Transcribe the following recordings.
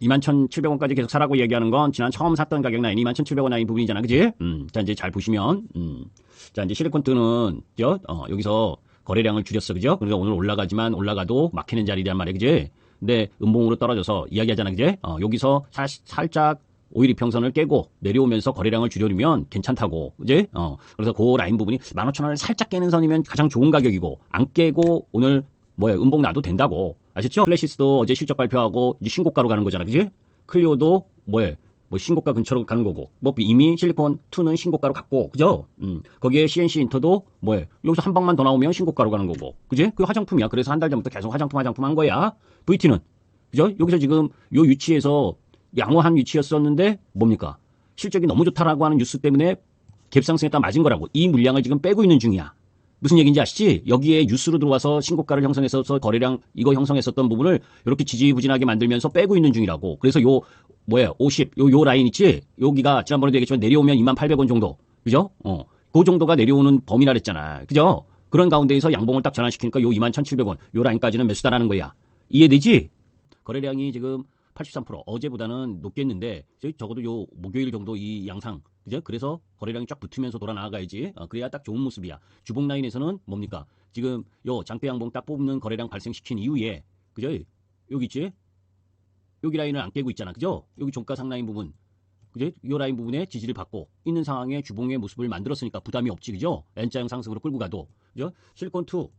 21,700원까지 계속 사라고 얘기하는 건 지난 처음 샀던 가격 라인 21,700원 라인 부분이잖아. 그지? 자, 이제 잘 보시면, 자, 이제 실리콘트는, 여기서 거래량을 줄였어. 그죠? 그러니까 오늘 올라가지만 올라가도 막히는 자리란 말이야. 그지? 근데 음봉으로 떨어져서 이야기하잖아. 그지? 여기서 살짝 5일 이평선을 깨고 내려오면서 거래량을 줄여주면 괜찮다고. 그지? 그래서 그 라인 부분이 15,000원을 살짝 깨는 선이면 가장 좋은 가격이고, 안 깨고 오늘 음봉 놔도 된다고. 아셨죠? 플래시스도 어제 실적 발표하고 이제 신고가로 가는 거잖아. 그지? 클리오도 신고가 근처로 가는 거고. 이미 실리콘2는 신고가로 갔고. 그죠? 거기에 CNC 인터도 여기서 한 방만 더 나오면 신고가로 가는 거고. 그지? 그 화장품이야. 그래서 한 달 전부터 계속 화장품 한 거야. VT는. 그죠? 여기서 지금 요 위치에서 양호한 위치였었는데 뭡니까? 실적이 너무 좋다라고 하는 뉴스 때문에 갭상승했다 맞은 거라고. 이 물량을 지금 빼고 있는 중이야. 무슨 얘기인지 아시지? 여기에 뉴스로 들어와서 신고가를 형성했어서 거래량 이거 형성했었던 부분을 이렇게 지지부진하게 만들면서 빼고 있는 중이라고. 그래서 50, 요 라인 있지? 여기가 지난번에도 얘기했지만 내려오면 28,000원 정도. 그죠? 그 정도가 내려오는 범위라 그랬잖아. 그죠? 그런 가운데에서 양봉을 딱 전환시키니까 요 21,700원, 요 라인까지는 매수다라는 거야. 이해되지? 거래량이 지금 83% 어제보다는 높겠는데 적어도 요 목요일 정도 이 양상 그죠? 그래서 거래량이 쫙 붙으면서 돌아 나가야지. 그래야 딱 좋은 모습이야. 주봉 라인에서는 뭡니까? 지금 요 장대 양봉 딱 뽑는 거래량 발생시킨 이후에 그죠? 여기 있지? 여기 라인을 안 깨고 있잖아. 그죠? 여기 종가상 라인 부분 그죠? 요 라인 부분에 지지를 받고 있는 상황에 주봉의 모습을 만들었으니까 부담이 없지. 그죠? N자형 상승으로 끌고 가도 그죠? 실리콘2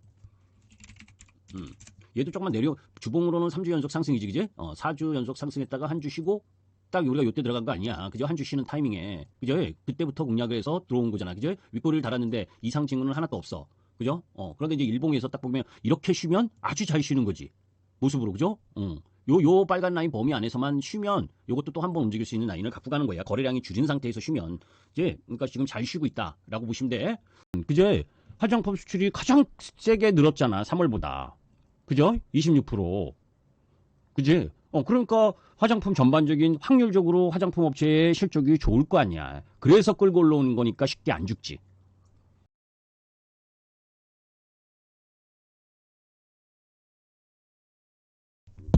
얘도 조금만 주봉으로는 3주 연속 상승이지, 그지? 4주 연속 상승했다가 한 주 쉬고, 딱 우리가 요때 들어간 거 아니야. 그죠? 한 주 쉬는 타이밍에. 그죠? 그때부터 공략을 해서 들어온 거잖아. 그죠? 윗꼬리를 달았는데 이상 징후는 하나도 없어. 그죠? 그런데 이제 일봉에서 딱 보면 이렇게 쉬면 아주 잘 쉬는 거지. 모습으로, 그죠? 요 빨간 라인 범위 안에서만 쉬면 요것도 또 한 번 움직일 수 있는 라인을 갖고 가는 거야. 거래량이 줄인 상태에서 쉬면. 이제, 그러니까 지금 잘 쉬고 있다라고 보시면 돼. 그제? 화장품 수출이 가장 세게 늘었잖아. 3월보다. 그죠? 26%. 그지? 그러니까 화장품 전반적인 확률적으로 화장품 업체의 실적이 좋을 거 아니야. 그래서 끌고 올라오는 거니까 쉽게 안 죽지.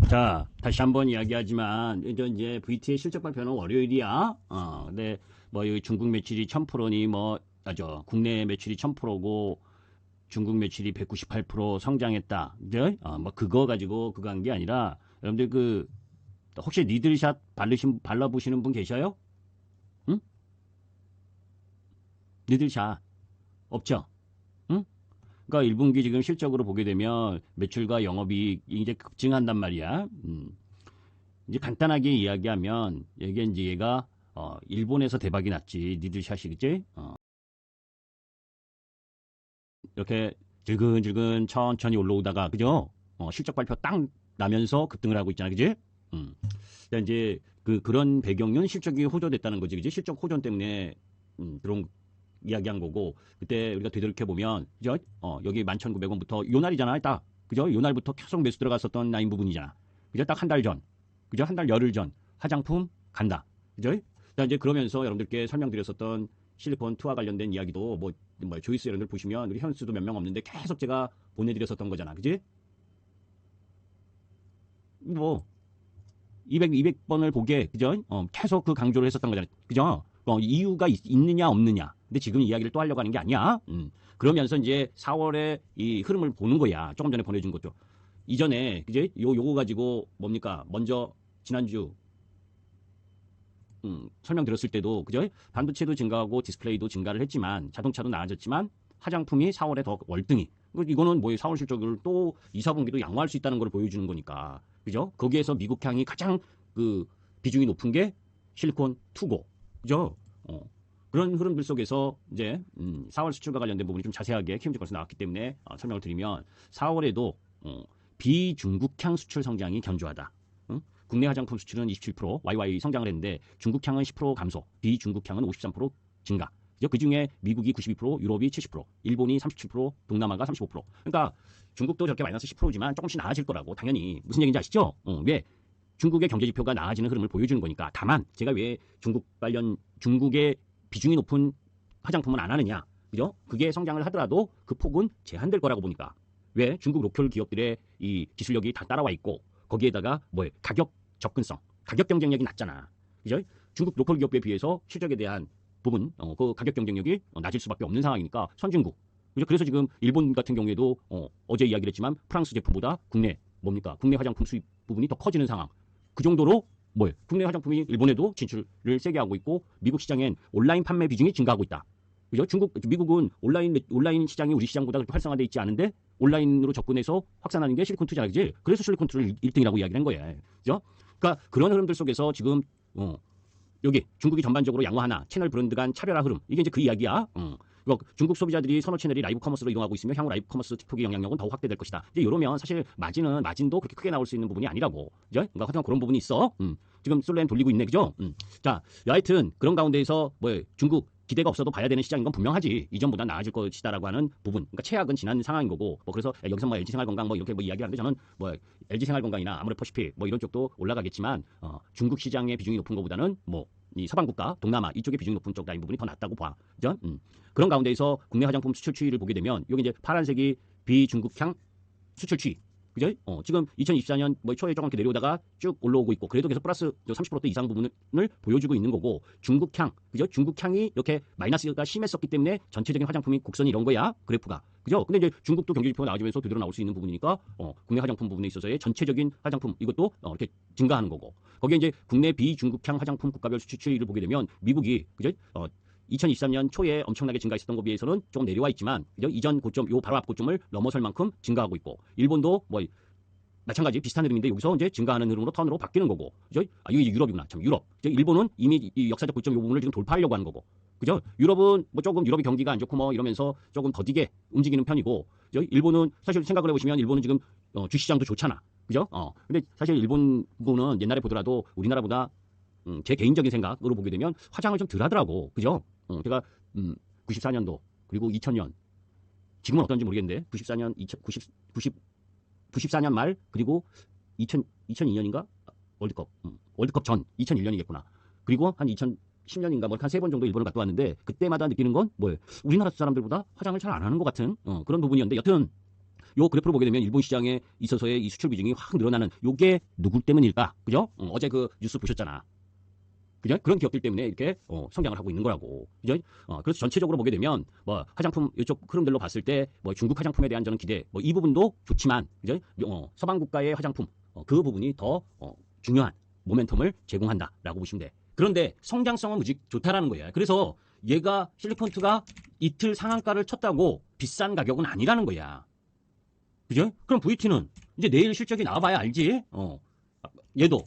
자, 다시 한번 이야기하지만, 이제 VT의 실적 발표는 월요일이야. 근데 여기 중국 매출이 1000%니 국내 매출이 1000%고, 중국 매출이 198% 성장했다. 그죠? 그거 가지고 그거 한 게 아니라, 여러분들 혹시 니들샷 발라보시는 분 계셔요? 응? 니들샷. 없죠? 응? 그러니까 1분기 지금 실적으로 보게 되면 매출과 영업이익이 이제 급증한단 말이야. 이제 간단하게 이야기하면, 이게 이제 얘가, 일본에서 대박이 났지. 니들샷이, 그치? 이렇게 질근질근 천천히 올라오다가 그죠? 실적 발표 딱 나면서 급등을 하고 있잖아, 그지? 그러니까 이제 그런 배경은 실적이 호조됐다는 거지, 그지? 실적 호전 때문에 들어온 이야기한 거고 그때 우리가 되돌이켜 보면 그죠? 여기 11,900원부터 요 날이잖아, 딱 그죠? 요 날부터 계속 매수 들어갔었던 라인 부분이잖아, 그죠? 딱 한 달 전, 그죠? 한 달 열흘 전 화장품 간다, 그죠? 자, 이제 그러면서 여러분들께 설명드렸었던 실리콘2와 관련된 이야기도 조이스 여러분들 보시면 우리 현수도 몇 명 없는데 계속 제가 보내드렸었던 거잖아, 그지? 200번을 보게, 그죠? 계속 그 강조를 했었던 거잖아, 그죠? 이유가 있느냐 없느냐. 근데 지금 이야기를 또 하려고 하는 게 아니야. 그러면서 이제 4월에 이 흐름을 보는 거야. 조금 전에 보내준 것도. 이전에 그제 요거 가지고 뭡니까? 먼저 지난주 설명드렸을 때도 그죠? 반도체도 증가하고 디스플레이도 증가를 했지만 자동차도 나아졌지만 화장품이 4월에 더 월등히 이거는 4월 실적을 또 2, 4분기도 양호할 수 있다는 걸 보여주는 거니까 그죠? 거기에서 미국향이 가장 비중이 높은 게 실리콘2고 그죠? 그런 흐름들 속에서 이제 4월 수출과 관련된 부분이 좀 자세하게 키움증권에서 나왔기 때문에 설명을 드리면 4월에도 비중국향 수출 성장이 견조하다. 국내 화장품 수출은 27% YY 성장을 했는데 중국향은 10% 감소, 비중국향은 53% 증가. 그 중에 미국이 92%, 유럽이 70%, 일본이 37%, 동남아가 35%. 그러니까 중국도 저렇게 마이너스 10%지만 조금씩 나아질 거라고 당연히 무슨 얘기인지 아시죠? 왜? 중국의 경제 지표가 나아지는 흐름을 보여주는 거니까. 다만 제가 왜 중국의 비중이 높은 화장품은 안 하느냐, 그죠? 그게 성장을 하더라도 그 폭은 제한될 거라고 보니까. 왜? 중국 로컬 기업들의 이 기술력이 다 따라와 있고 거기에다가 가격 접근성, 가격 경쟁력이 낮잖아. 그죠? 중국 로컬 기업에 비해서 실적에 대한 부분, 그 가격 경쟁력이 낮을 수밖에 없는 상황이니까 선진국. 그죠? 그래서 지금 일본 같은 경우에도 어제 이야기를 했지만 프랑스 제품보다 국내 화장품 수입 부분이 더 커지는 상황. 그 정도로 국내 화장품이 일본에도 진출을 세게 하고 있고 미국 시장엔 온라인 판매 비중이 증가하고 있다. 그죠? 미국은 온라인 시장이 우리 시장보다 그렇게 활성화되어 있지 않은데 온라인으로 접근해서 확산하는 게 실리콘 투자라 그지? 그래서 실리콘 투자를 1등이라고 이야기를 한 거야. 그죠? 그러니까 그런 흐름들 속에서 지금 여기 중국이 전반적으로 양호하나 채널 브랜드 간 차별화 흐름 이게 이제 그 이야기야. 중국 소비자들이 선호 채널이 라이브 커머스로 이동하고 있으며 향후 라이브 커머스 틱톡의 영향력은 더욱 확대될 것이다. 이제 이러면 사실 마진도 그렇게 크게 나올 수 있는 부분이 아니라고. 그죠? 그러니까 하여튼 그런 부분이 있어. 지금 솔레는 돌리고 있네. 그죠? 자, 여하튼 그런 가운데에서 중국 기대가 없어도 봐야 되는 시장인 건 분명하지. 이전보다 나아질 것이다라고 하는 부분. 그러니까 최악은 지난 상황인 거고. 그래서 여기서 LG생활건강 이렇게 이야기하는데 저는 LG생활건강이나 아모레퍼시픽 이런 쪽도 올라가겠지만 중국 시장의 비중이 높은 것보다는 이 서방국가, 동남아 이쪽의 비중이 높은 쪽 라인 부분이 더 낫다고 봐. 그죠? 그런 가운데에서 국내 화장품 수출 추이를 보게 되면 여기 이제 파란색이 비중국향 수출 추이. 그죠? 지금 2024년 초에 조금 이렇게 내려오다가 쭉 올라오고 있고 그래도 계속 플러스 30% 이상 부분을 보여주고 있는 거고 중국향, 그죠? 중국향이 이렇게 마이너스가 심했었기 때문에 전체적인 화장품이 곡선이 이런 거야 그래프가. 그죠? 근데 이제 중국도 경제지표가 나와주면서 되돌아 나올 수 있는 부분이니까 국내 화장품 부분에 있어서의 전체적인 화장품 이것도 이렇게 증가하는 거고 거기에 이제 국내 비중국향 화장품 국가별 수출 추이를 보게 되면 미국이 그죠? 2023년 초에 엄청나게 증가했었던 것에 비해서는 조금 내려와 있지만 그죠? 이전 고점, 요 바로 앞 고점을 넘어설 만큼 증가하고 있고 일본도 마찬가지 비슷한 흐름인데 여기서 이제 증가하는 흐름으로 턴으로 바뀌는 거고 그죠? 이게 유럽이구나. 참 유럽. 일본은 이미 이 역사적 고점 요 부분을 지금 돌파하려고 하는 거고 그죠? 유럽은 조금 유럽의 경기가 안 좋고 이러면서 조금 더디게 움직이는 편이고 그죠? 일본은 사실 생각을 해보시면 일본은 지금 주시장도 좋잖아. 그죠? 근데 사실 일본군은 옛날에 보더라도 우리나라보다 제 개인적인 생각으로 보게 되면 화장을 좀 덜 하더라고. 그죠? 제가 94년도 그리고 2000년 지금은 어떤지 모르겠는데 94년 말 그리고 2002년인가 월드컵 전 2001년이겠구나. 그리고 한 2010년인가 한 3번 정도 일본을 갔다 왔는데 그때마다 느끼는 건 우리나라 사람들보다 화장을 잘 안 하는 것 같은 그런 부분이었는데 여튼 요 그래프를 보게 되면 일본 시장에 있어서의 이 수출 비중이 확 늘어나는 요게 누구 때문일까? 그죠? 어제 그 뉴스 보셨잖아. 그죠? 그런 기업들 때문에 이렇게 성장을 하고 있는 거라고. 그죠? 그래서 전체적으로 보게 되면 화장품 이쪽 흐름들로 봤을 때 중국 화장품에 대한 저는 기대 이 부분도 좋지만 그죠? 서방 국가의 화장품 그 부분이 더 중요한 모멘텀을 제공한다라고 보시면 돼. 그런데 성장성은 무지 좋다라는 거예요. 그래서 얘가 실리콘투가 이틀 상한가를 쳤다고 비싼 가격은 아니라는 거야. 그죠? 그럼 VT는 이제 내일 실적이 나와봐야 알지? 얘도.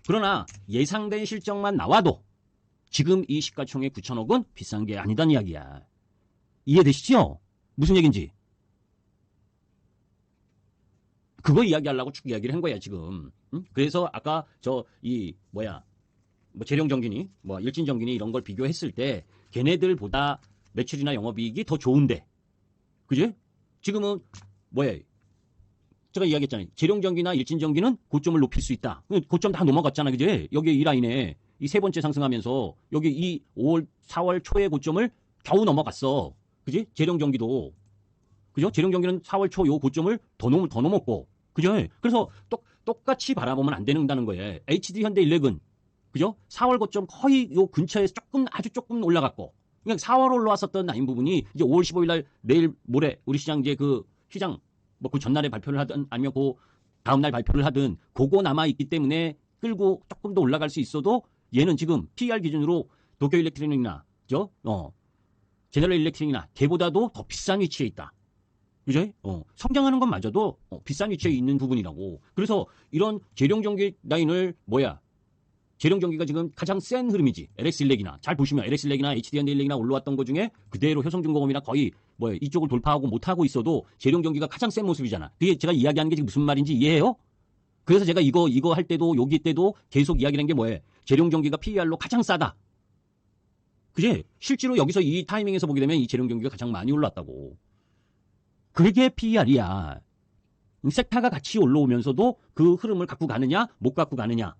그러나 예상된 실적만 나와도 지금 이 시가총액 9천억은 비싼 게 아니단 이야기야. 이해되시죠? 무슨 얘기인지. 그거 이야기하려고 쭉 이야기를 한 거야, 지금. 응? 그래서 아까 재룡정진이, 일진정진이 이런 걸 비교했을 때 걔네들보다 매출이나 영업이익이 더 좋은데. 그지? 지금은 제가 이야기했잖아요. 재룡전기나 일진전기는 고점을 높일 수 있다. 고점 다 넘어갔잖아. 그지? 여기 이 라인에 이 세 번째 상승하면서 여기 이 4월 초의 고점을 겨우 넘어갔어. 그지? 재룡전기도. 그죠? 재룡전기는 4월 초 요 고점을 더 넘었고. 그죠? 그래서 똑같이 바라보면 안 된다는 거예요. HD 현대일렉은 그죠? 4월 고점 거의 요 근처에서 아주 조금 올라갔고. 그냥 4월 올라왔었던 라인 부분이 이제 5월 15일 날 내일 모레 우리 시장 이제 그 시장 그 전날에 발표를 하든 아니면 그 다음날 발표를 하든 그거 남아있기 때문에 끌고 조금 더 올라갈 수 있어도 얘는 지금 PER 기준으로 도쿄 일렉트릭이나 제너럴 일렉트릭이나 걔보다도 더 비싼 위치에 있다. 그죠? 성장하는 것마저도 비싼 위치에 있는 부분이라고. 그래서 이런 재룡전기 라인을 재룡전기가 지금 가장 센 흐름이지. LX일렉이나 잘 보시면 LX일렉이나 HD현대일렉이나 올라왔던 것 중에 그대로 효성중공업이나 거의 이쪽을 돌파하고 못하고 있어도 재룡전기가 가장 센 모습이잖아. 그게 제가 이야기하는 게 지금 무슨 말인지 이해해요? 그래서 제가 이거 할 때도 여기 때도 계속 이야기하는 게 뭐예요? 재룡전기가 PER로 가장 싸다. 그지? 실제로 여기서 이 타이밍에서 보게 되면 이 재룡전기가 가장 많이 올랐다고. 그게 PER이야. 섹타가 같이 올라오면서도 그 흐름을 갖고 가느냐 못 갖고 가느냐.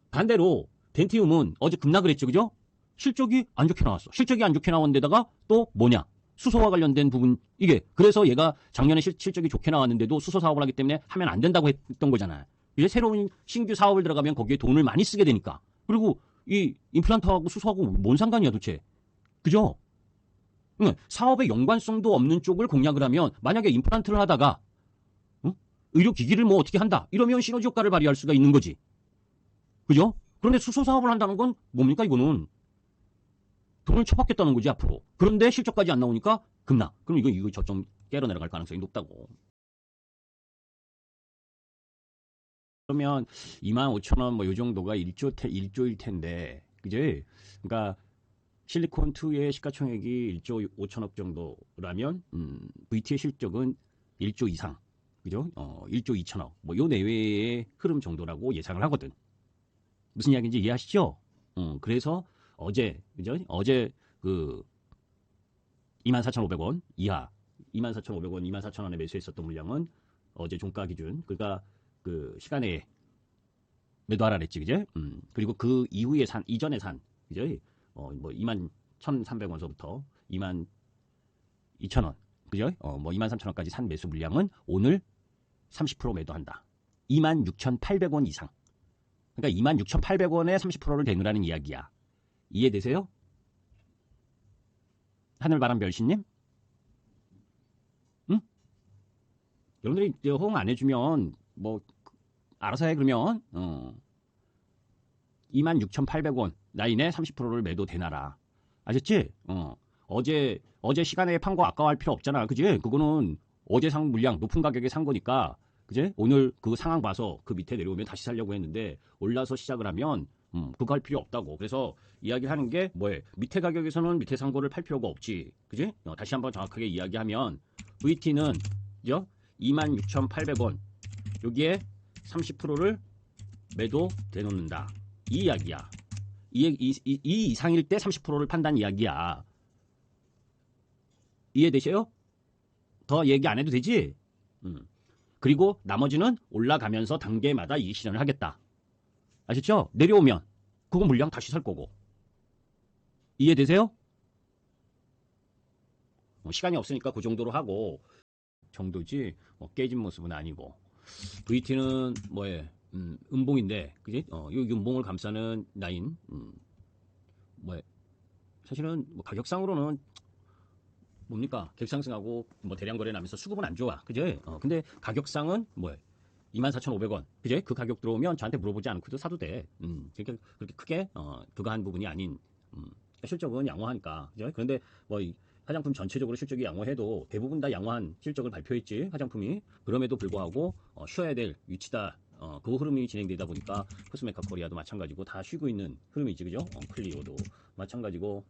반대로 덴티움은 어제 급락을 했죠. 그죠? 실적이 안 좋게 나왔어. 실적이 안 좋게 나온 데다가 또 수소와 관련된 부분 그래서 얘가 작년에 실적이 좋게 나왔는데도 수소 사업을 하기 때문에 하면 안 된다고 했던 거잖아. 이제 새로운 신규 사업을 들어가면 거기에 돈을 많이 쓰게 되니까. 그리고 이 임플란트하고 수소하고 뭔 상관이야 도대체. 그죠? 사업의 연관성도 없는 쪽을 공략을 하면 만약에 임플란트를 하다가 의료기기를 뭐 어떻게 한다 이러면 시너지 효과를 발휘할 수가 있는 거지. 그죠? 그런데 수소 사업을 한다는 건 뭡니까 이거는. 돈을 쳐받겠다는 거지 앞으로. 그런데 실적까지 안 나오니까 급락. 그럼 이거 저점 깨러 내려갈 가능성이 높다고. 그러면 25,000원 뭐 요 정도가 1조일 텐데. 그지? 그러니까 실리콘2의 시가총액이 1조 5천억 정도라면 VT의 실적은 1조 이상. 그죠? 1조 2천억. 뭐 요 내외의 흐름 정도라고 예상을 하거든. 무슨 이야기인지 이해하시죠? 그래서 어제 그죠? 어제 그 24,500원 이하 24,500원, 24,000원에 매수했었던 물량은 어제 종가 기준 그러니까 그 시간에 매도하라 그랬지, 그제? 그리고 그 이후에 이전에 그죠? 뭐 21,300원서부터 22,000원, 그죠? 뭐 23,000원까지 산 매수 물량은 오늘 30% 매도한다. 26,800원 이상. 그러니까 26,800원에 30%를 대누라는 이야기야. 이해되세요? 하늘바람 별신님? 응? 여러분들이 호응 안 해주면 뭐 알아서 해 그러면 26,800원 라인에 30%를 매도 대놔라. 아셨지? 어제 시간에 판 거 아까워할 필요 없잖아. 그지? 그거는 어제 산 물량 높은 가격에 산 거니까 그지? 오늘 그 상황 봐서 그 밑에 내려오면 다시 살려고 했는데 올라서 시작을 하면 그거 할 필요 없다고. 그래서 이야기를 하는 게 뭐예요? 밑에 가격에서는 밑에 산 거를 팔 필요가 없지. 그지? 다시 한번 정확하게 이야기하면 VT는 26,800원 여기에 30%를 매도 대놓는다. 이 이야기야. 이 이상일 때 30%를 판단 이야기야. 이해되세요? 더 얘기 안 해도 되지? 그리고 나머지는 올라가면서 단계마다 이익 실현을 하겠다. 아셨죠? 내려오면 그거 물량 다시 살 거고. 이해되세요? 시간이 없으니까 그 정도로 하고 정도지 깨진 모습은 아니고. VT는 뭐에 음봉인데 그지? 이 음봉을 감싸는 라인 사실은 뭐 가격상으로는 뭡니까? 객상승하고 뭐 대량 거래 나면서 수급은 안 좋아. 그지? 근데 가격상은 24,500원. 그지? 그 가격 들어오면 저한테 물어보지 않고도 사도 돼. 그렇게 크게 그거 한 부분이 아닌 실적은 양호하니까. 그죠? 그런데 뭐 화장품 전체적으로 실적이 양호해도 대부분 다 양호한 실적을 발표했지 화장품이. 그럼에도 불구하고 쉬어야 될 위치다. 그 흐름이 진행되다 보니까 코스메카 코리아도 마찬가지고 다 쉬고 있는 흐름이지. 그죠? 클리오도 마찬가지고.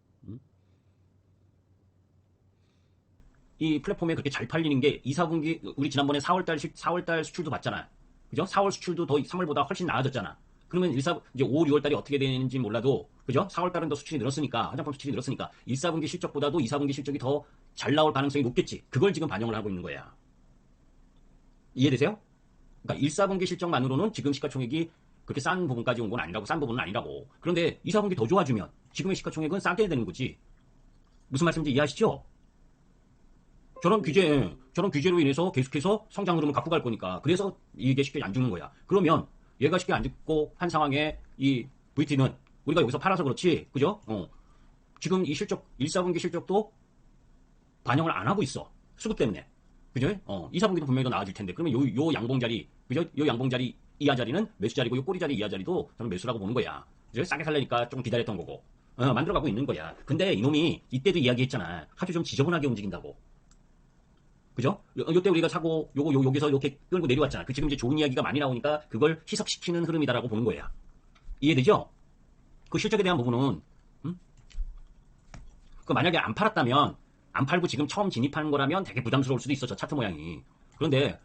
이 플랫폼에 그렇게 잘 팔리는 게 2, 4분기 우리 지난번에 4월달 수출도 봤잖아. 그죠? 4월 수출도 더 3월보다 훨씬 나아졌잖아. 그러면 이제 5, 6월달이 어떻게 되는지 몰라도 그죠? 4월달은 더 수출이 늘었으니까 화장품 수출이 늘었으니까 1, 4분기 실적보다도 2, 4분기 실적이 더 잘 나올 가능성이 높겠지. 그걸 지금 반영을 하고 있는 거야. 이해되세요? 그러니까 1, 4분기 실적만으로는 지금 시가총액이 그렇게 싼 부분까지 온 건 아니라고, 싼 부분은 아니라고. 그런데 2, 4분기 더 좋아지면 지금의 시가총액은 싸게 되는 거지. 무슨 말씀인지 이해하시죠? 저런 규제로 인해서 계속해서 성장 흐름을 갖고 갈 거니까. 그래서 이게 쉽게 안 죽는 거야. 그러면 얘가 쉽게 안 죽고 한 상황에 이 VT는 우리가 여기서 팔아서 그렇지. 그죠? 지금 이 실적, 1, 4분기 실적도 반영을 안 하고 있어. 수급 때문에. 그죠? 2, 4분기도 분명히 더 나아질 텐데. 그러면 요 양봉 자리, 그죠? 요 양봉 자리 이하 자리는 매수 자리고 요 꼬리 자리 이하 자리도 저는 매수라고 보는 거야. 그죠? 싸게 살려니까 좀 기다렸던 거고. 만들어가고 있는 거야. 근데 이놈이 이때도 이야기했잖아. 아주 좀 지저분하게 움직인다고. 그죠? 요때 우리가 사고 여기서 이렇게 끌고 내려왔잖아. 그 지금 이제 좋은 이야기가 많이 나오니까 그걸 희석시키는 흐름이다라고 보는 거야. 이해되죠? 그 실적에 대한 부분은 그 만약에 안 팔았다면 안 팔고 지금 처음 진입하는 거라면 되게 부담스러울 수도 있어. 저 차트 모양이. 그런데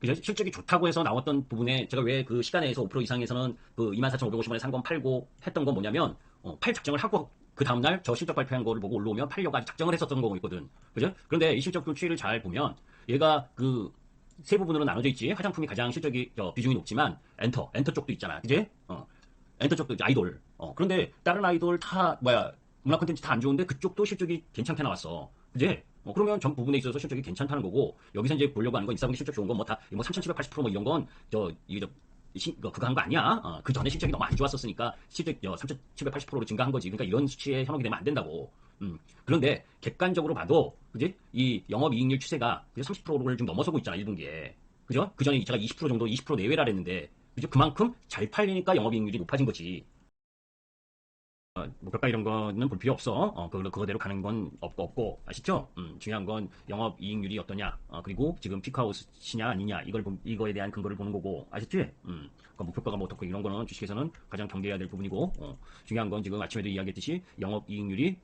그죠? 실적이 좋다고 해서 나왔던 부분에 제가 왜 그 시간에서 5% 이상에서는 그 24,550원에 산 건 팔고 했던 건 뭐냐면 팔 작정을 하고 그 다음날 저 실적 발표한 거를 보고 올라오면 팔려고 아주 작정을 했었던 거고 있거든. 그죠? 그런데 이 실적도 추이를 잘 보면 얘가 그 세 부분으로 나눠져 있지. 화장품이 가장 실적이 비중이 높지만 엔터 쪽도 있잖아. 그지? 엔터 쪽도 아이돌. 그런데 다른 아이돌 다 문화 콘텐츠 다 안 좋은데 그쪽도 실적이 괜찮게 나왔어. 그지? 그러면 전 부분에 있어서 실적이 괜찮다는 거고, 여기서 이제 보려고 하는 건 인사분기 실적 좋은 건 뭐 다, 뭐 3,780%뭐 이런 건, 그거 한 거 아니야. 그 전에 실적이 너무 안 좋았었으니까 실적 3,780%로 증가한 거지. 그러니까 이런 수치에 현혹이 되면 안 된다고. 그런데 객관적으로 봐도, 그지? 이 영업이익률 추세가 30%를 좀 넘어서고 있잖아, 1분기에. 그죠? 그 전에 제가 20% 정도, 20% 내외라 그랬는데, 그죠? 그만큼 잘 팔리니까 영업이익률이 높아진 거지. 목표가 이런 거는 볼 필요 없어. 그거대로 가는 건 없고, 아시죠? 중요한 건 영업이익률이 어떠냐, 그리고 지금 피크아웃이냐 아니냐, 이거에 대한 근거를 보는 거고, 아셨지? 그러니까 목표가가 뭐 어떻고 이런 거는 주식에서는 가장 경계해야 될 부분이고, 중요한 건 지금 아침에도 이야기했듯이 영업이익률이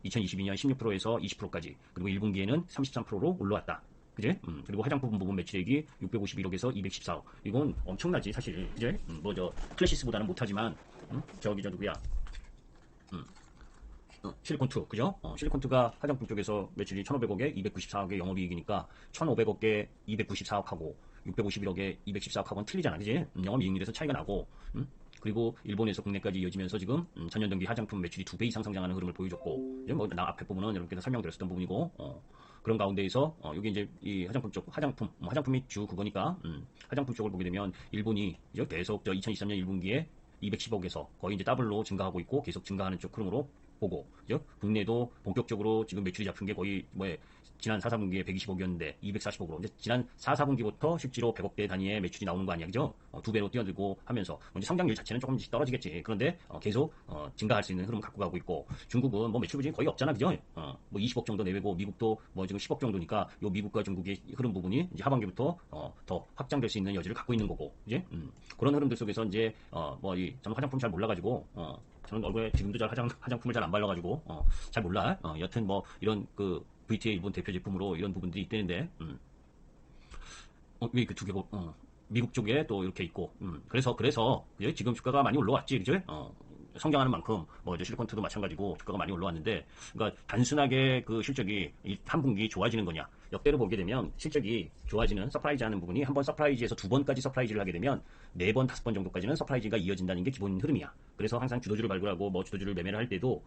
2022년 16%에서 20%까지, 그리고 1분기에는 33%로 올라왔다. 그제? 그리고 화장품 부분 매출액이 651억에서 214억. 이건 엄청나지, 사실. 그제? 클래시스보다는 못하지만, 저기, 누구야? 실리콘2, 그죠? 실리콘2가 화장품 쪽에서 매출이 1,500억에 294억의 영업이익이니까 1,500억에 294억하고 651억에 214억하고는 틀리잖아, 그지? 영업이익률에서 차이가 나고, 그리고 일본에서 국내까지 이어지면서 지금 전년 동기 화장품 매출이 2배 이상 성장하는 흐름을 보여줬고, 이제 뭐 나 앞에 부분은 여러분께서 설명드렸었던 부분이고, 그런 가운데에서 여기 이제 이 화장품 쪽, 화장품이 주 그거니까, 화장품 쪽을 보게 되면 일본이 이제 계속 2023년 1분기에 210억에서 거의 이제 더블로 증가하고 있고 계속 증가하는 쪽 흐름으로 보고, 그죠? 국내도 본격적으로 지금 매출이 잡힌 게 거의 지난 4, 4분기에 120억이었는데 240억으로 이제 지난 4, 4분기부터 실제로 100억대 단위의 매출이 나오는 거 아니야, 그죠? 2배로 뛰어들고 하면서 이제 성장률 자체는 조금씩 떨어지겠지. 그런데 계속 증가할 수 있는 흐름을 갖고 가고 있고, 중국은 뭐 매출 부진이 거의 없잖아, 그죠? 뭐 20억 정도 내외고, 미국도 뭐 지금 10억 정도니까 요 미국과 중국의 흐름 부분이 이제 하반기부터 더 확장될 수 있는 여지를 갖고 있는 거고, 이제 그런 흐름들 속에서 이제 저는 화장품 잘 몰라가지고 저는 얼굴에 지금도 잘 화장품을 잘 안 발라가지고 잘 몰라. 여튼 뭐 이런 그 VT의 일본 대표 제품으로 이런 부분들이 있다는데, 왜 그 두 개고, 미국 쪽에 또 이렇게 있고, 그래서 그죠? 지금 주가가 많이 올라왔지, 그죠? 성장하는 만큼 뭐 이제 실리콘트도 마찬가지고 주가가 많이 올라왔는데, 그러니까 단순하게 그 실적이 한 분기 좋아지는 거냐, 역대로 보게 되면 실적이 좋아지는 서프라이즈 하는 부분이 한 번 서프라이즈에서 두 번까지 서프라이즈를 하게 되면 네 번, 다섯 번 정도까지는 서프라이즈가 이어진다는 게 기본 흐름이야. 그래서 항상 주도주를 발굴하고 뭐 주도주를 매매를 할 때도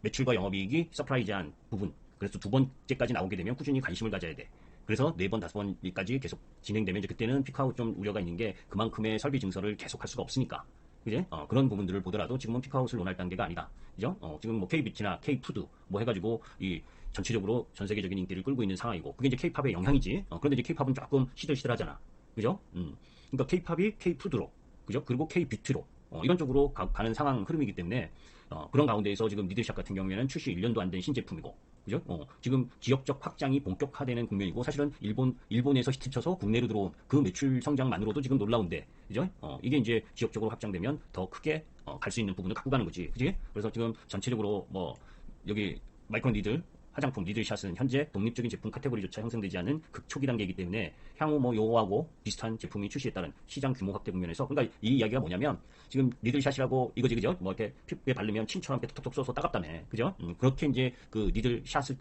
매출과 영업이익이 서프라이즈한 부분, 그래서 두 번째까지 나오게 되면 꾸준히 관심을 가져야 돼. 그래서 네 번, 다섯 번까지 계속 진행되면 이제 그때는 피크아웃 좀 우려가 있는 게 그만큼의 설비 증설을 계속 할 수가 없으니까. 그제? 그런 부분들을 보더라도 지금은 피크아웃을 논할 단계가 아니다. 그죠? 지금 뭐 K뷰티나 K푸드 뭐 해가지고 이 전체적으로 전 세계적인 인기를 끌고 있는 상황이고, 그게 이제 K팝의 영향이지. 그런데 이제 K팝은 조금 시들시들하잖아. 그죠? 그러니까 K팝이 K푸드로, 그죠? 그리고 K뷰티로 이런 쪽으로 가는 상황 흐름이기 때문에 그런 가운데에서 지금 리드샵 같은 경우에는 출시 1년도 안 된 신제품이고, 그죠? 지금 지역적 확장이 본격화되는 국면이고, 사실은 일본에서 히트쳐서 국내로 들어온 그 매출 성장만으로도 지금 놀라운데, 그죠? 이게 이제 지역적으로 확장되면 더 크게 갈 수 있는 부분을 갖고 가는 거지, 그지? 그래서 지금 전체적으로 뭐 여기 마이크론 리들 화장품 리들샷은 현재 독립적인 제품 카테고리조차 형성되지 않은 극초기 단계이기 때문에 향후 뭐 요거하고 비슷한 제품이 출시에 따른 시장 규모 확대 국면에서, 그러니까 이 이야기가 뭐냐면 지금 리들샷이라고 이거지, 그죠? 뭐 이렇게 피부에 바르면 침처럼 이렇게 톡톡 쏘서 따갑다며, 그죠? 그렇게 이제 그 리들샷을